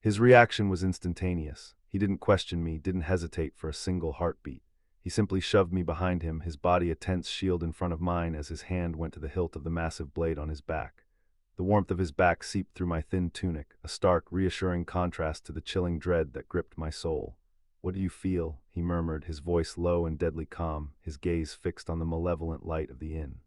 His reaction was instantaneous. He didn't question me, didn't hesitate for a single heartbeat. He simply shoved me behind him, his body a tense shield in front of mine as his hand went to the hilt of the massive blade on his back. The warmth of his back seeped through my thin tunic, a stark, reassuring contrast to the chilling dread that gripped my soul. "What do you feel?" he murmured, his voice low and deadly calm, his gaze fixed on the malevolent light of the inn.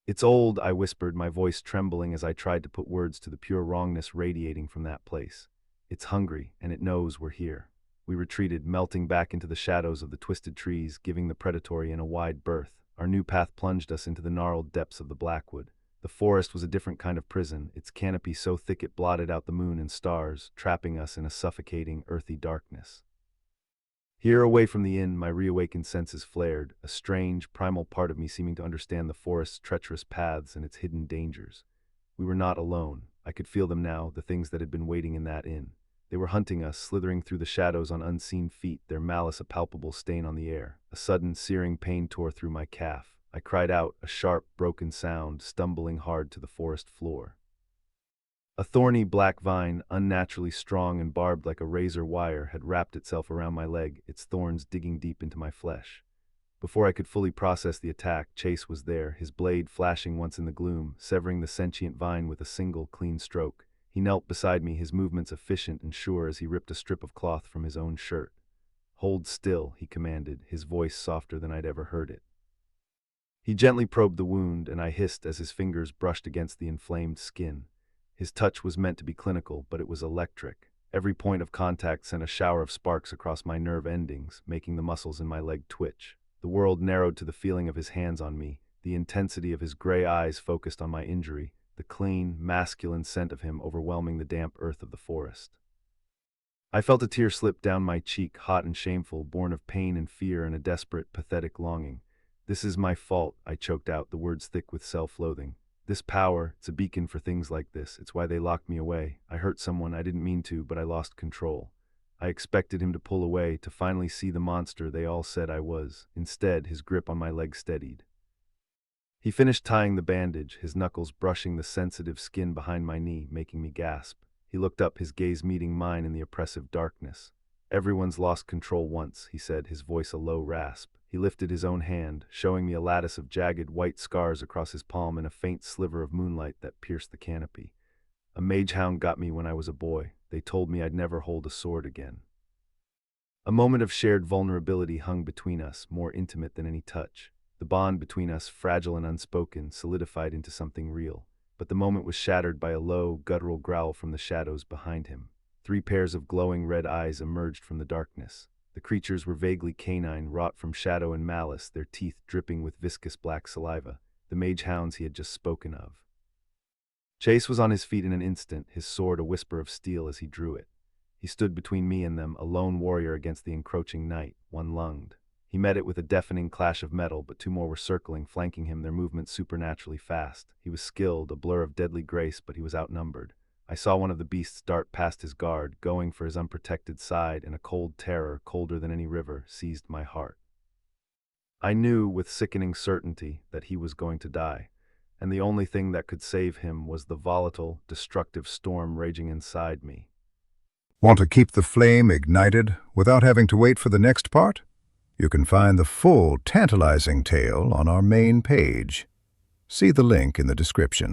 "It's old," I whispered, my voice trembling as I tried to put words to the pure wrongness radiating from that place. "It's hungry, and it knows we're here." We retreated, melting back into the shadows of the twisted trees, giving the predatory inn a wide berth. Our new path plunged us into the gnarled depths of the blackwood. The forest was a different kind of prison, its canopy so thick it blotted out the moon and stars, trapping us in a suffocating, earthy darkness. Here, away from the inn, my reawakened senses flared, a strange, primal part of me seeming to understand the forest's treacherous paths and its hidden dangers. We were not alone. I could feel them now, the things that had been waiting in that inn. They were hunting us, slithering through the shadows on unseen feet, their malice a palpable stain on the air. A sudden, searing pain tore through my calf. I cried out, a sharp, broken sound, stumbling hard to the forest floor. A thorny black vine, unnaturally strong and barbed like a razor wire, had wrapped itself around my leg, its thorns digging deep into my flesh. Before I could fully process the attack, Chase was there, his blade flashing once in the gloom, severing the sentient vine with a single, clean stroke. He knelt beside me, his movements efficient and sure as he ripped a strip of cloth from his own shirt. "Hold still," he commanded, his voice softer than I'd ever heard it. He gently probed the wound, and I hissed as his fingers brushed against the inflamed skin. His touch was meant to be clinical, but it was electric. Every point of contact sent a shower of sparks across my nerve endings, making the muscles in my leg twitch. The world narrowed to the feeling of his hands on me, the intensity of his gray eyes focused on my injury, the clean, masculine scent of him overwhelming the damp earth of the forest. I felt a tear slip down my cheek, hot and shameful, born of pain and fear and a desperate, pathetic longing. "This is my fault," I choked out, the words thick with self-loathing. "This power, it's a beacon for things like this. It's why they locked me away. I hurt someone, I didn't mean to, but I lost control. I expected him to pull away, to finally see the monster they all said I was. Instead, his grip on my leg steadied." He finished tying the bandage, his knuckles brushing the sensitive skin behind my knee, making me gasp. He looked up, his gaze meeting mine in the oppressive darkness. "Everyone's lost control once," he said, his voice a low rasp. He lifted his own hand, showing me a lattice of jagged white scars across his palm and a faint sliver of moonlight that pierced the canopy. "A mage hound got me when I was a boy. They told me I'd never hold a sword again." A moment of shared vulnerability hung between us, more intimate than any touch. The bond between us, fragile and unspoken, solidified into something real. But the moment was shattered by a low, guttural growl from the shadows behind him. 3 pairs of glowing red eyes emerged from the darkness. The creatures were vaguely canine, wrought from shadow and malice, their teeth dripping with viscous black saliva, the mage hounds he had just spoken of. Chase was on his feet in an instant, his sword a whisper of steel as he drew it. He stood between me and them, a lone warrior against the encroaching night, one-lunged. He met it with a deafening clash of metal, but 2 more were circling, flanking him, their movements supernaturally fast. He was skilled, a blur of deadly grace, but he was outnumbered. I saw one of the beasts dart past his guard, going for his unprotected side, and a cold terror, colder than any river, seized my heart. I knew with sickening certainty that he was going to die, and the only thing that could save him was the volatile, destructive storm raging inside me. Want to keep the flame ignited without having to wait for the next part? You can find the full, tantalizing tale on our main page. See the link in the description.